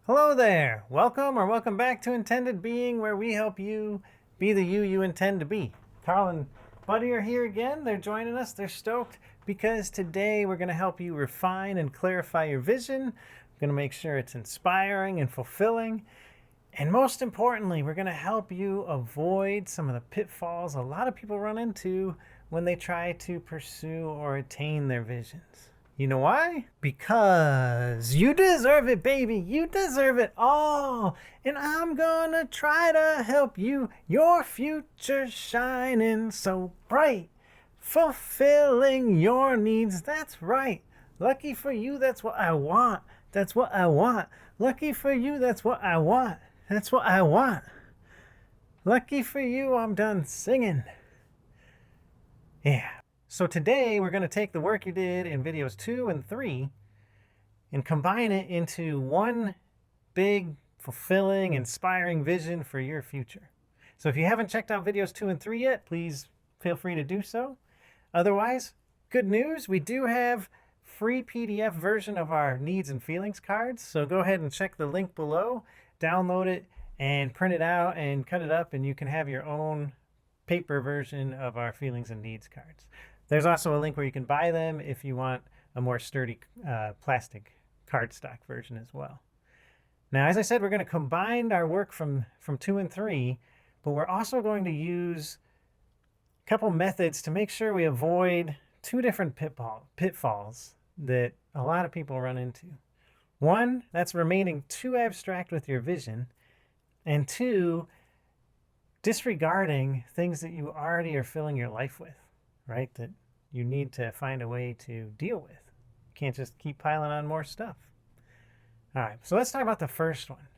Hello there. Welcome back to Intended Being, where we help you be the you intend to be. Carl and Buddy are here again. They're joining us. They're stoked because today we're going to help you refine and clarify your vision. We're going to make sure it's inspiring and fulfilling. And most importantly, we're going to help you avoid some of the pitfalls a lot of people run into when they try to pursue or attain their visions. You know why? Because you deserve it, baby. You deserve it all. And I'm gonna try to help you. Your future shining so bright. Fulfilling your needs. That's right. Lucky for you, that's what I want. That's what I want. Lucky for you, that's what I want. That's what I want. Lucky for you, I'm done singing. Yeah. So today we're going to take the work you did in videos 2 and 3 and combine it into one big, fulfilling, inspiring vision for your future. So if you haven't checked out videos 2 and 3 yet, please feel free to do so. Otherwise, good news, we do have free PDF version of our needs and feelings cards. So go ahead and check the link below, download it, and print it out and cut it up, and you can have your own paper version of our feelings and needs cards. There's also a link where you can buy them if you want a more sturdy plastic cardstock version as well. Now, as I said, we're going to combine our work from 2 and 3, but we're also going to use a couple methods to make sure we avoid two different pitfalls that a lot of people run into. One, that's remaining too abstract with your vision, and two, disregarding things that you already are filling your life with, right? That you need to find a way to deal with. You can't just keep piling on more stuff. All right, so let's talk about the first one.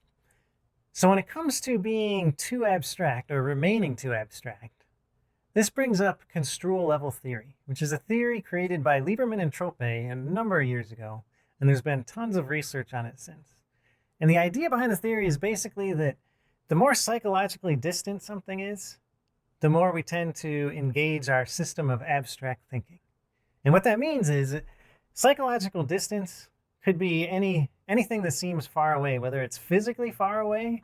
So when it comes to being too abstract or remaining too abstract, this brings up Construal Level Theory, which is a theory created by Liberman and Trope a number of years ago, and there's been tons of research on it since. And the idea behind the theory is basically that the more psychologically distant something is, the more we tend to engage our system of abstract thinking. And what that means is psychological distance could be anything that seems far away, whether it's physically far away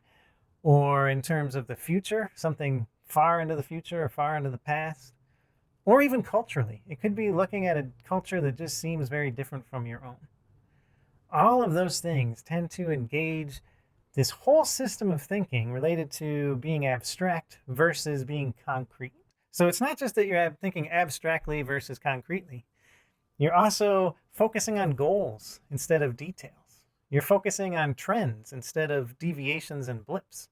or in terms of the future, something far into the future or far into the past, or even culturally. It could be looking at a culture that just seems very different from your own. All of those things tend to engage this whole system of thinking related to being abstract versus being concrete. So it's not just that you're thinking abstractly versus concretely. You're also focusing on goals instead of details. You're focusing on trends instead of deviations and blips.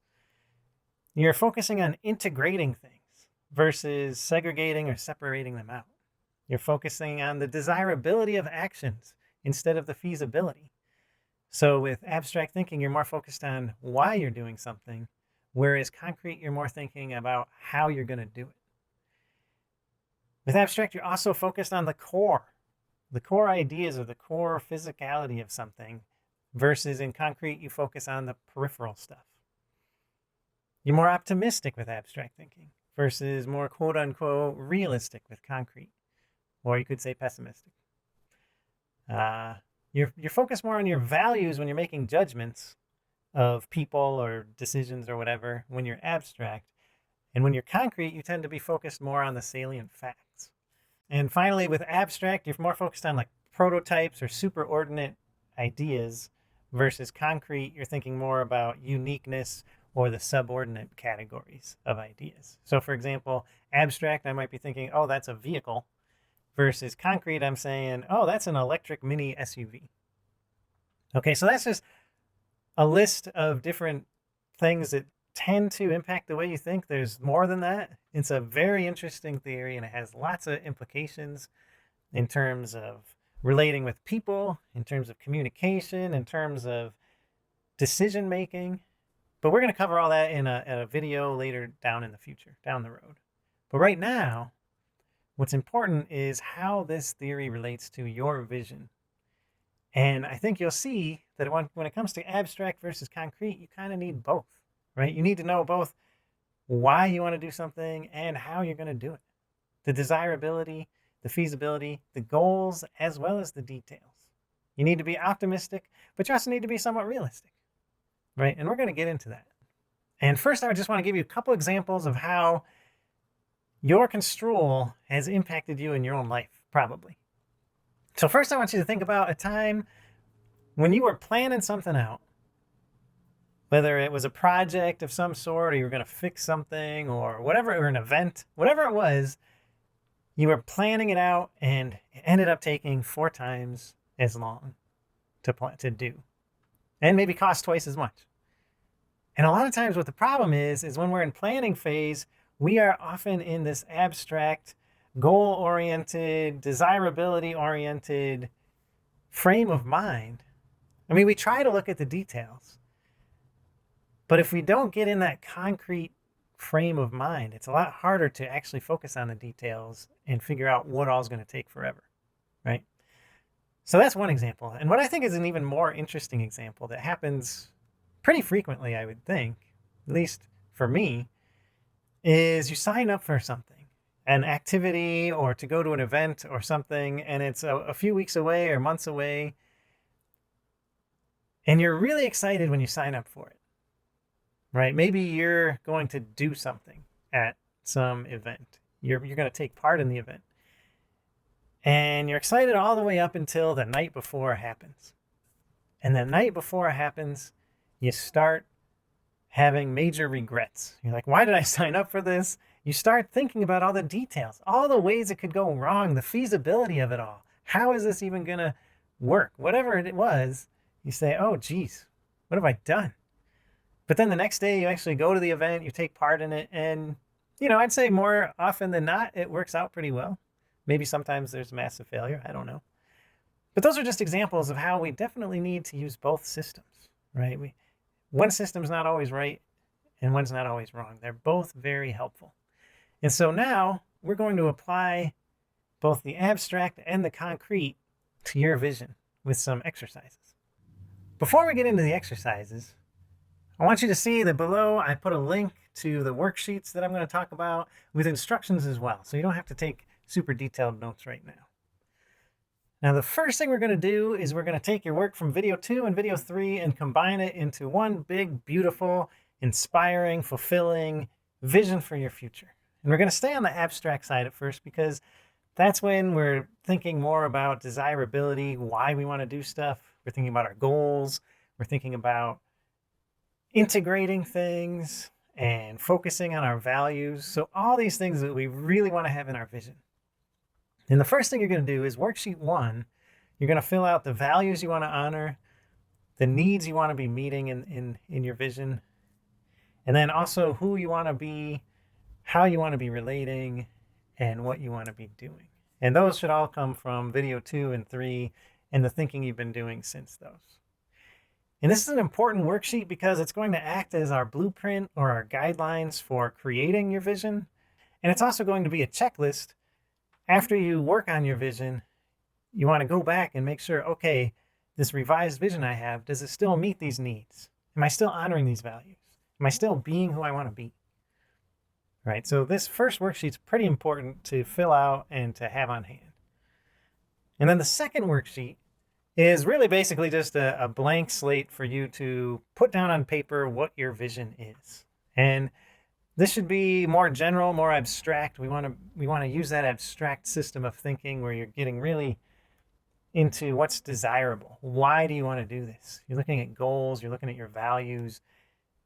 You're focusing on integrating things versus segregating or separating them out. You're focusing on the desirability of actions instead of the feasibility. So with abstract thinking, you're more focused on why you're doing something, whereas concrete, you're more thinking about how you're going to do it. With abstract, you're also focused on the core ideas or the core physicality of something, versus in concrete, you focus on the peripheral stuff. You're more optimistic with abstract thinking versus more quote unquote realistic with concrete, or you could say pessimistic. You're focused more on your values when you're making judgments of people or decisions or whatever when you're abstract. And when you're concrete, you tend to be focused more on the salient facts. And finally, with abstract, you're more focused on like prototypes or superordinate ideas versus concrete, you're thinking more about uniqueness or the subordinate categories of ideas. So for example, abstract, I might be thinking, oh, that's a vehicle. Versus concrete, I'm saying, oh, that's an electric mini SUV. Okay, so that's just a list of different things that tend to impact the way you think. There's more than that. It's a very interesting theory, and it has lots of implications in terms of relating with people, in terms of communication, in terms of decision making. But we're going to cover all that in a video later down in the future, down the road. But right now, what's important is how this theory relates to your vision. And I think you'll see that when it comes to abstract versus concrete, you kind of need both, right? You need to know both why you want to do something and how you're going to do it. The desirability, the feasibility, the goals, as well as the details. You need to be optimistic, but you also need to be somewhat realistic. right? And we're going to get into that. And first, I just want to give you a couple examples of how your construal has impacted you in your own life, probably. So first, I want you to think about a time when you were planning something out, whether it was a project of some sort, or you were going to fix something, or whatever, or an event, whatever it was, you were planning it out and it ended up taking 4 times as long to do, and maybe cost twice as much. And a lot of times what the problem is when we're in planning phase, we are often in this abstract, goal-oriented, desirability-oriented frame of mind. I mean, we try to look at the details, but if we don't get in that concrete frame of mind, it's a lot harder to actually focus on the details and figure out what all is going to take forever, right? So that's one example. And what I think is an even more interesting example that happens pretty frequently, I would think, at least for me, is you sign up for something, an activity, or to go to an event or something, and it's a few weeks away or months away, and you're really excited when you sign up for it, right? Maybe you're going to do something at some event. You're going to take part in the event. And you're excited all the way up until the night before it happens. And the night before it happens, you start having major regrets. You're like, why did I sign up for this? You start thinking about all the details, all the ways it could go wrong, the feasibility of it all. How is this even going to work? Whatever it was, you say, oh, geez, what have I done? But then the next day you actually go to the event, you take part in it, and, I'd say more often than not, it works out pretty well. Maybe sometimes there's massive failure, I don't know. But those are just examples of how we definitely need to use both systems, right? One system's not always right and one's not always wrong. They're both very helpful. And so now we're going to apply both the abstract and the concrete to your vision with some exercises. Before we get into the exercises, I want you to see that below I put a link to the worksheets that I'm going to talk about with instructions as well. So you don't have to take super detailed notes right now. Now, the first thing we're going to do is we're going to take your work from video 2 and video 3 and combine it into one big, beautiful, inspiring, fulfilling vision for your future. And we're going to stay on the abstract side at first because that's when we're thinking more about desirability, why we want to do stuff. We're thinking about our goals. We're thinking about integrating things and focusing on our values. So all these things that we really want to have in our vision. And the first thing you're going to do is worksheet 1, you're going to fill out the values you want to honor, the needs you want to be meeting in your vision, and then also who you want to be, how you want to be relating, and what you want to be doing. And those should all come from video 2 and 3 and the thinking you've been doing since those. And this is an important worksheet because it's going to act as our blueprint or our guidelines for creating your vision. And it's also going to be a checklist. After you work on your vision, you want to go back and make sure, okay, this revised vision I have, does it still meet these needs? Am I still honoring these values? Am I still being who I want to be? Right, so this first worksheet's pretty important to fill out and to have on hand. And then the second worksheet is really basically just a blank slate for you to put down on paper what your vision is. And this should be more general, more abstract. We want to use that abstract system of thinking where you're getting really into what's desirable. Why do you want to do this? You're looking at goals, you're looking at your values,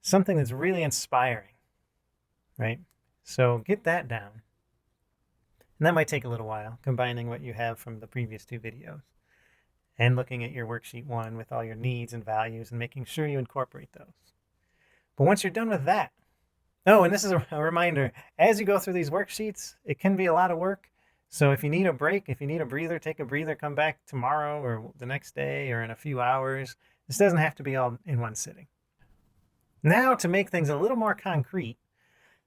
something that's really inspiring, right? So get that down. And that might take a little while, combining what you have from the previous 2 videos and looking at your worksheet 1 with all your needs and values and making sure you incorporate those. But once you're done with that, oh, and this is a reminder, as you go through these worksheets, it can be a lot of work. So if you need a break, if you need a breather, take a breather, come back tomorrow or the next day or in a few hours. This doesn't have to be all in one sitting. Now, to make things a little more concrete,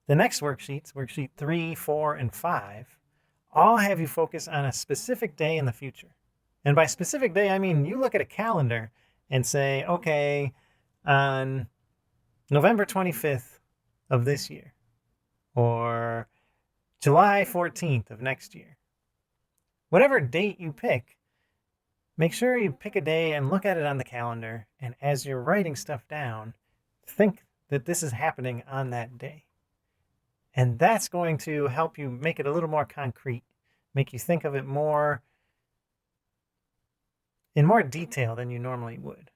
the next worksheets, worksheet 3, 4, and 5, all have you focus on a specific day in the future. And by specific day, I mean you look at a calendar and say, okay, on November 25th of this year, or July 14th of next year, whatever date you pick, make sure you pick a day and look at it on the calendar. And as you're writing stuff down, think that this is happening on that day. And that's going to help you make it a little more concrete, make you think of it more in more detail than you normally would,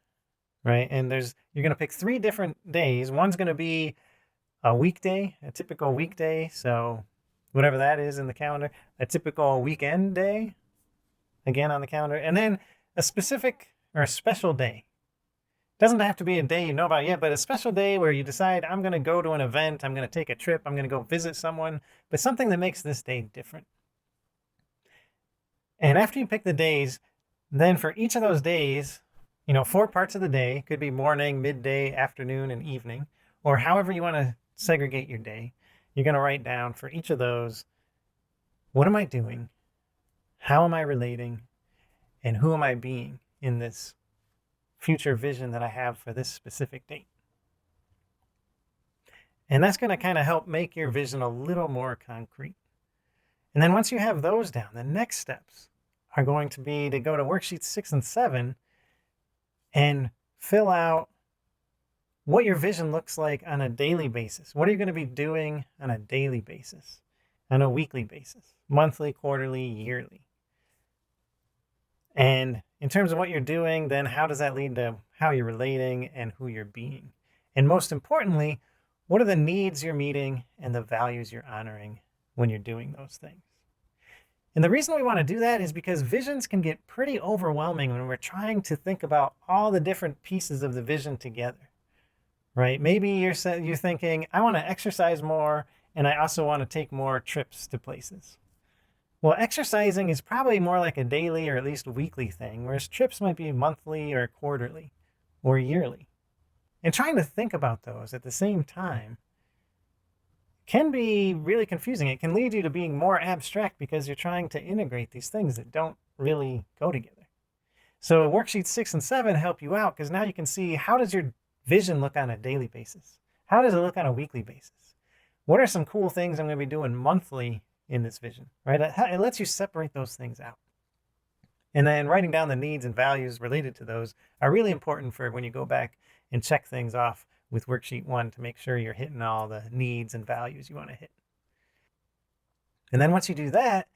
right? And you're going to pick 3 different days. One's going to be a weekday, a typical weekday, so whatever that is in the calendar, a typical weekend day, again on the calendar, and then a specific or a special day. Doesn't have to be a day you know about yet, but a special day where you decide, I'm going to go to an event, I'm going to take a trip, I'm going to go visit someone, but something that makes this day different. And after you pick the days, then for each of those days, 4 parts of the day, could be morning, midday, afternoon, and evening, or however you want to segregate your day, you're going to write down for each of those, what am I doing? How am I relating? And who am I being in this future vision that I have for this specific date? And that's going to kind of help make your vision a little more concrete. And then once you have those down, the next steps are going to be to go to worksheets 6 and 7 and fill out what your vision looks like on a daily basis. What are you going to be doing on a daily basis, on a weekly basis, monthly, quarterly, yearly? And in terms of what you're doing, then how does that lead to how you're relating and who you're being? And most importantly, what are the needs you're meeting and the values you're honoring when you're doing those things? And the reason we want to do that is because visions can get pretty overwhelming when we're trying to think about all the different pieces of the vision together, right? Maybe you're thinking, I want to exercise more, and I also want to take more trips to places. Well, exercising is probably more like a daily or at least weekly thing, whereas trips might be monthly or quarterly or yearly. And trying to think about those at the same time can be really confusing. It can lead you to being more abstract because you're trying to integrate these things that don't really go together. So worksheets 6 and 7 help you out because now you can see, how does your vision look on a daily basis? How does it look on a weekly basis? What are some cool things I'm going to be doing monthly in this vision, right? It lets you separate those things out. And then writing down the needs and values related to those are really important for when you go back and check things off with worksheet 1 to make sure you're hitting all the needs and values you want to hit. And then once you do that,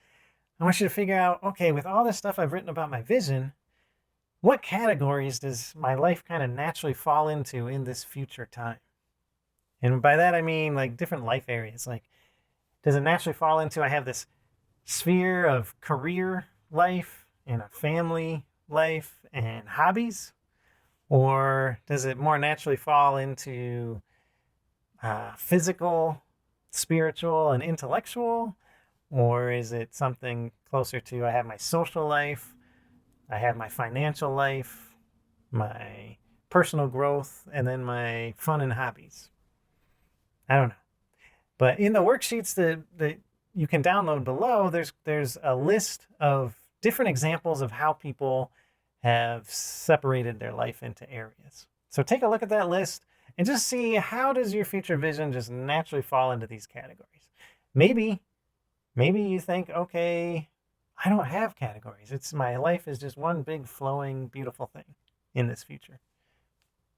I want you to figure out, okay, with all this stuff I've written about my vision, what categories does my life kind of naturally fall into in this future time? And by that, I mean like different life areas. Like, does it naturally fall into, I have this sphere of career life and a family life and hobbies? Or does it more naturally fall into physical, spiritual, and intellectual? Or is it something closer to, I have my social life, I have my financial life, my personal growth, and then my fun and hobbies? I don't know. But in the worksheets that you can download below, there's a list of different examples of how people have separated their life into areas. So take a look at that list and just see, how does your future vision just naturally fall into these categories? Maybe you think, okay, I don't have categories. My life is just one big flowing, beautiful thing in this future.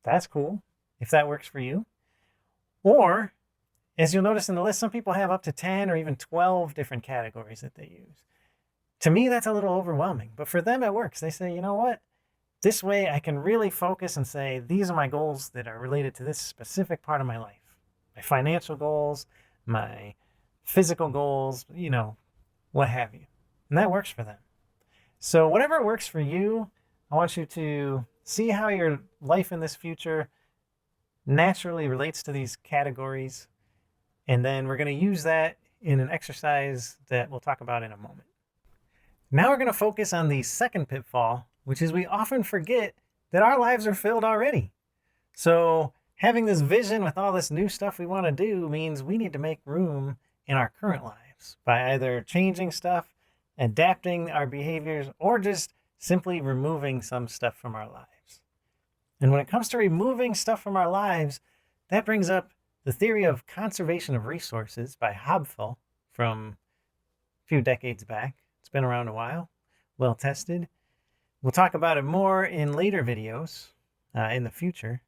That's cool if that works for you. Or, as you'll notice in the list, some people have up to 10 or even 12 different categories that they use. To me, that's a little overwhelming, but for them it works. They say, you know what? This way I can really focus and say, these are my goals that are related to this specific part of my life. My financial goals, my physical goals, what have you. And that works for them. So whatever works for you, I want you to see how your life in this future naturally relates to these categories. And then we're going to use that in an exercise that we'll talk about in a moment. Now we're going to focus on the second pitfall, which is we often forget that our lives are filled already. So having this vision with all this new stuff we want to do means we need to make room in our current lives by either changing stuff, adapting our behaviors, or just simply removing some stuff from our lives. And when it comes to removing stuff from our lives, that brings up the theory of conservation of resources by Hobfel from a few decades back. It's been around a while, well tested. We'll talk about it more in later videos in the future.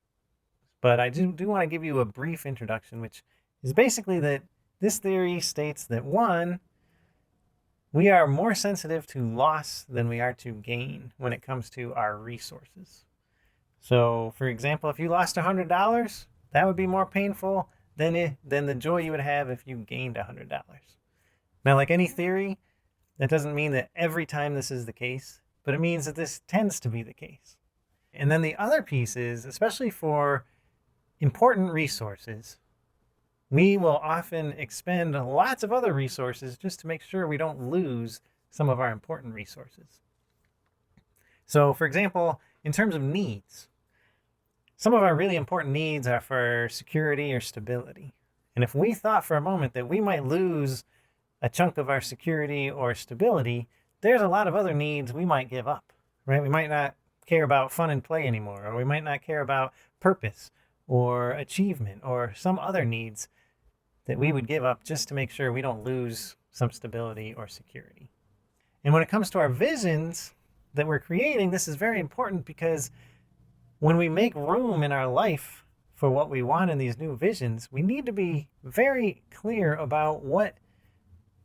But I do want to give you a brief introduction, which is basically that this theory states that, one, we are more sensitive to loss than we are to gain when it comes to our resources. So, for example, if you lost $100, that would be more painful than the joy you would have if you gained $100. Now, like any theory, that doesn't mean that every time this is the case, but it means that this tends to be the case. And then the other piece is, especially for important resources, we will often expend lots of other resources just to make sure we don't lose some of our important resources. So, for example, in terms of needs, some of our really important needs are for security or stability. And if we thought for a moment that we might lose a chunk of our security or stability, there's a lot of other needs we might give up, right? We might not care about fun and play anymore, or we might not care about purpose or achievement or some other needs that we would give up just to make sure we don't lose some stability or security. And when it comes to our visions that we're creating, this is very important, because when we make room in our life for what we want in these new visions, we need to be very clear about what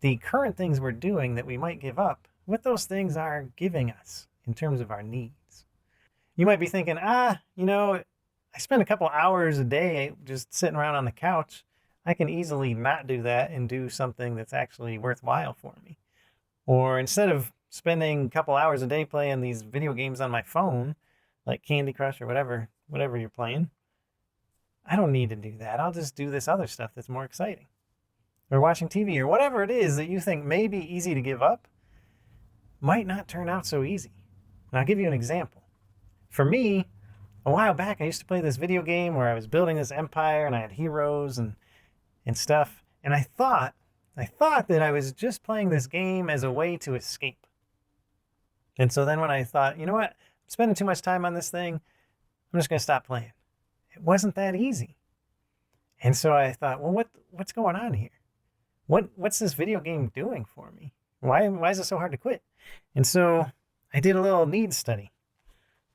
the current things we're doing that we might give up, what those things are giving us in terms of our needs. You might be thinking, I spend a couple hours a day just sitting around on the couch. I can easily not do that and do something that's actually worthwhile for me. Or instead of spending a couple hours a day playing these video games on my phone, like Candy Crush or whatever you're playing, I don't need to do that. I'll just do this other stuff that's more exciting. Or watching TV, or whatever it is that you think may be easy to give up, might not turn out so easy. And I'll give you an example. For me, a while back, I used to play this video game where I was building this empire and I had heroes and stuff. And I thought that I was just playing this game as a way to escape. And so then when I thought, you know what, I'm spending too much time on this thing, I'm just going to stop playing. It wasn't that easy. And so I thought, well, what's going on here? What's this video game doing for me? Why is it so hard to quit? And so I did a little needs study,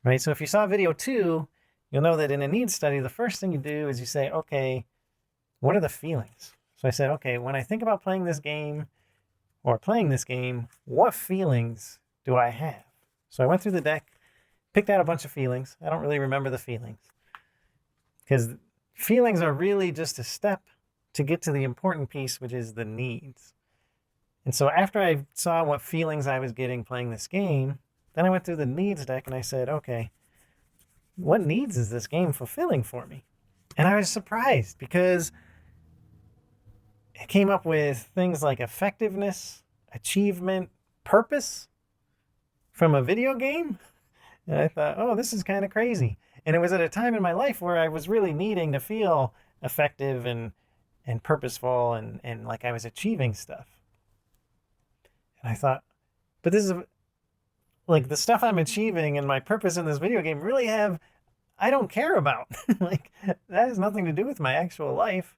right? So if you saw video 2, you'll know that in a needs study, the first thing you do is you say, okay, what are the feelings? So I said, okay, when I think about playing this game, what feelings do I have? So I went through the deck, picked out a bunch of feelings. I don't really remember the feelings, because feelings are really just a step to get to the important piece, which is the needs. And so after I saw what feelings I was getting playing this game, then I went through the needs deck and I said, okay, what needs is this game fulfilling for me? And I was surprised, because it came up with things like effectiveness, achievement, purpose from a video game. And I thought, oh, this is kind of crazy. And it was at a time in my life where I was really needing to feel effective and purposeful and like I was achieving stuff. And I thought, but this is like the stuff I'm achieving and my purpose in this video game really I don't care about. Like, that has nothing to do with my actual life.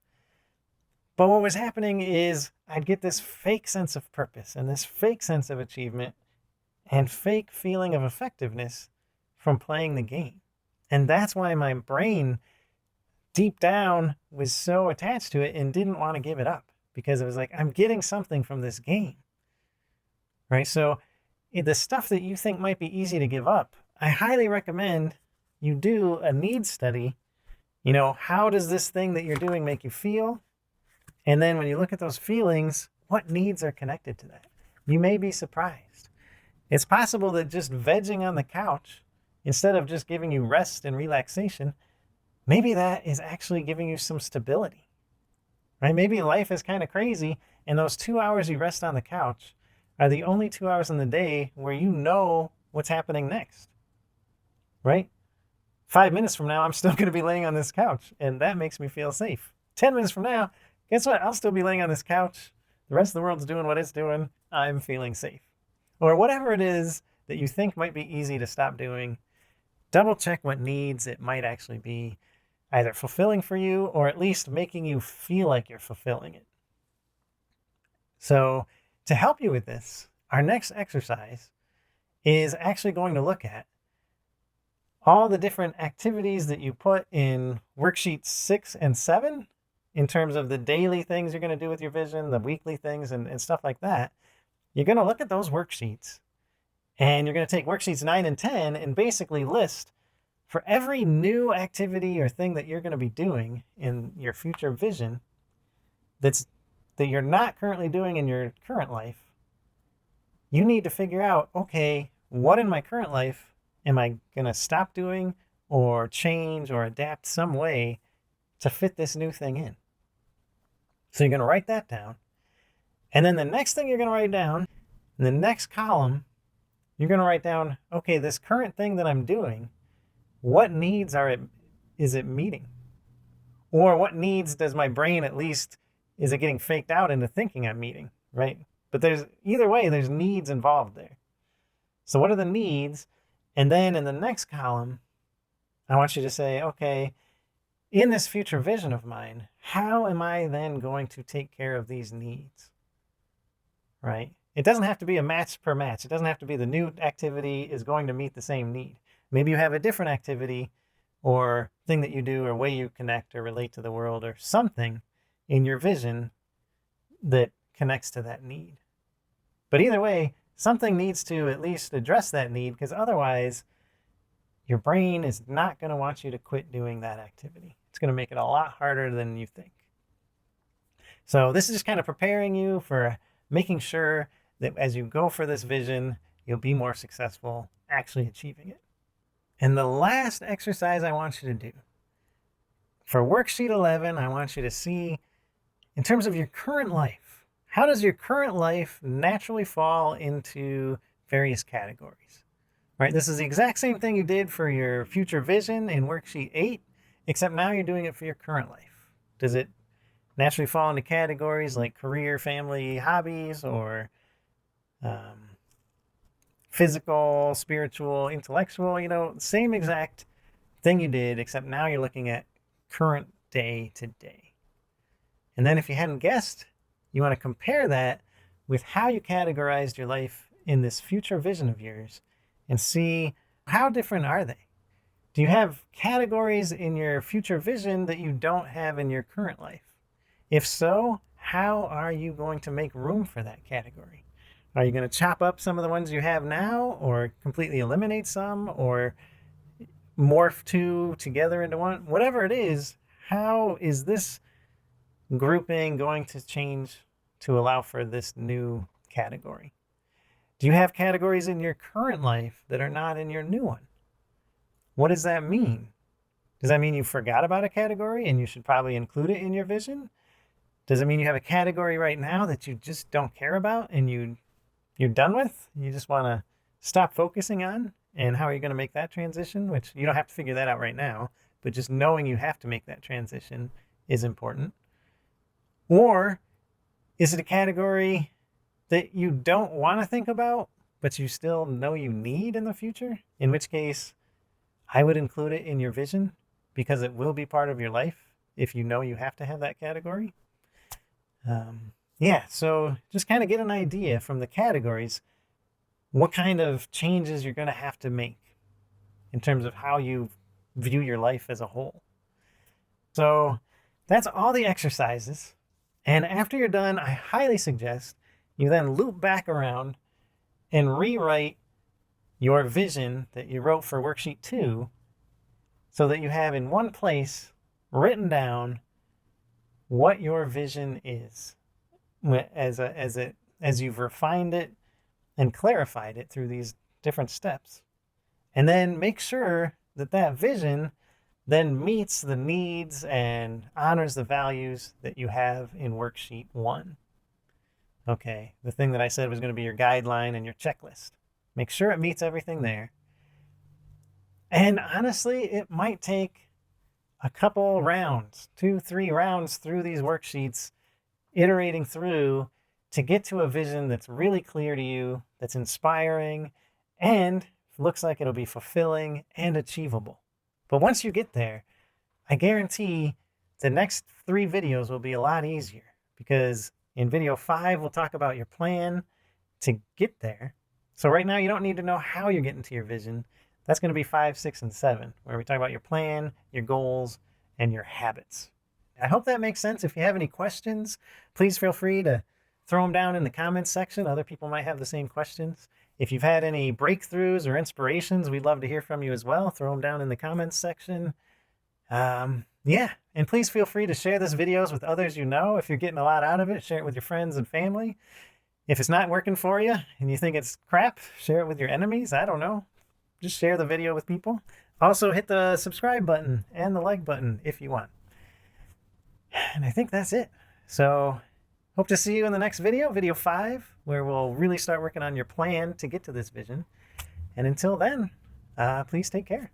But what was happening is I'd get this fake sense of purpose and this fake sense of achievement and fake feeling of effectiveness from playing the game. And that's why my brain deep down was so attached to it and didn't want to give it up, because it was like, I'm getting something from this game, right? So the stuff that you think might be easy to give up, I highly recommend you do a needs study. How does this thing that you're doing make you feel? And then when you look at those feelings, what needs are connected to that? You may be surprised. It's possible that just vegging on the couch, instead of just giving you rest and relaxation, maybe that is actually giving you some stability, right? Maybe life is kind of crazy, and those 2 hours you rest on the couch are the only 2 hours in the day where you know what's happening next, right? 5 minutes from now, I'm still going to be laying on this couch, and that makes me feel safe. 10 minutes from now, guess what? I'll still be laying on this couch. The rest of the world's doing what it's doing. I'm feeling safe. Or whatever it is that you think might be easy to stop doing, double check what needs it might actually be either fulfilling for you or at least making you feel like you're fulfilling it. So to help you with this, our next exercise is actually going to look at all the different activities that you put in worksheets 6 and 7 in terms of the daily things you're going to do with your vision, the weekly things and stuff like that, you're going to look at those worksheets and you're going to take worksheets 9 and 10 and basically list for every new activity or thing that you're going to be doing in your future vision that you're not currently doing in your current life. You need to figure out, okay, what in my current life am I going to stop doing or change or adapt some way to fit this new thing in? So you're going to write that down. And then the next thing you're going to write down, in the next column, you're going to write down, okay, this current thing that I'm doing, what needs is it meeting? Or what needs does my brain at least, is it getting faked out into thinking I'm meeting, right? But either way, there's needs involved there. So what are the needs? And then in the next column, I want you to say, okay, in this future vision of mine, how am I then going to take care of these needs, right? It doesn't have to be a match per match. It doesn't have to be the new activity is going to meet the same need. Maybe you have a different activity or thing that you do or way you connect or relate to the world or something in your vision that connects to that need. But either way, something needs to at least address that need, because otherwise your brain is not going to want you to quit doing that activity. It's going to make it a lot harder than you think. So this is just kind of preparing you for making sure that as you go for this vision, you'll be more successful actually achieving it. And the last exercise I want you to do, for worksheet 11, I want you to see, in terms of your current life, how does your current life naturally fall into various categories? Right? This is the exact same thing you did for your future vision in worksheet 8, except now you're doing it for your current life. Does it naturally fall into categories like career, family, hobbies, or physical, spiritual, intellectual? Same exact thing you did, except now you're looking at current day to day. And then if you hadn't guessed, you want to compare that with how you categorized your life in this future vision of yours and see how different are they? Do you have categories in your future vision that you don't have in your current life? If so, how are you going to make room for that category? Are you going to chop up some of the ones you have now, or completely eliminate some, or morph two together into one? Whatever it is, how is this grouping going to change to allow for this new category? Do you have categories in your current life that are not in your new one? What does that mean? Does that mean you forgot about a category and you should probably include it in your vision? Does it mean you have a category right now that you just don't care about and you're done with? You just want to stop focusing on? And how are you going to make that transition? Which you don't have to figure that out right now, but just knowing you have to make that transition is important. Or is it a category that you don't want to think about, but you still know you need in the future? In which case, I would include it in your vision, because it will be part of your life if you know you have to have that category. So just kind of get an idea from the categories what kind of changes you're going to have to make in terms of how you view your life as a whole. So that's all the exercises. And after you're done, I highly suggest you then loop back around and rewrite your vision that you wrote for worksheet 2 so that you have in one place written down what your vision is as you've refined it and clarified it through these different steps. And then make sure that that vision then meets the needs and honors the values that you have in worksheet 1. Okay, the thing that I said was going to be your guideline and your checklist. Make sure it meets everything there. And honestly, it might take a couple rounds, 2-3 rounds through these worksheets, iterating through to get to a vision that's really clear to you, that's inspiring, and looks like it'll be fulfilling and achievable. But once you get there, I guarantee the next 3 videos will be a lot easier, because in video 5, we'll talk about your plan to get there. So right now, you don't need to know how you're getting to your vision. That's going to be 5, 6, and 7, where we talk about your plan, your goals, and your habits. I hope that makes sense. If you have any questions, please feel free to throw them down in the comments section. Other people might have the same questions. If you've had any breakthroughs or inspirations, we'd love to hear from you as well. Throw them down in the comments section. Yeah, and please feel free to share this videos with others you know. If you're getting a lot out of it, share it with your friends and family. If it's not working for you and you think it's crap, share it with your enemies. I don't know. Just share the video with people. Also, hit the subscribe button and the like button if you want. And I think that's it. So, hope to see you in the next video, video 5, where we'll really start working on your plan to get to this vision. And until then, please take care.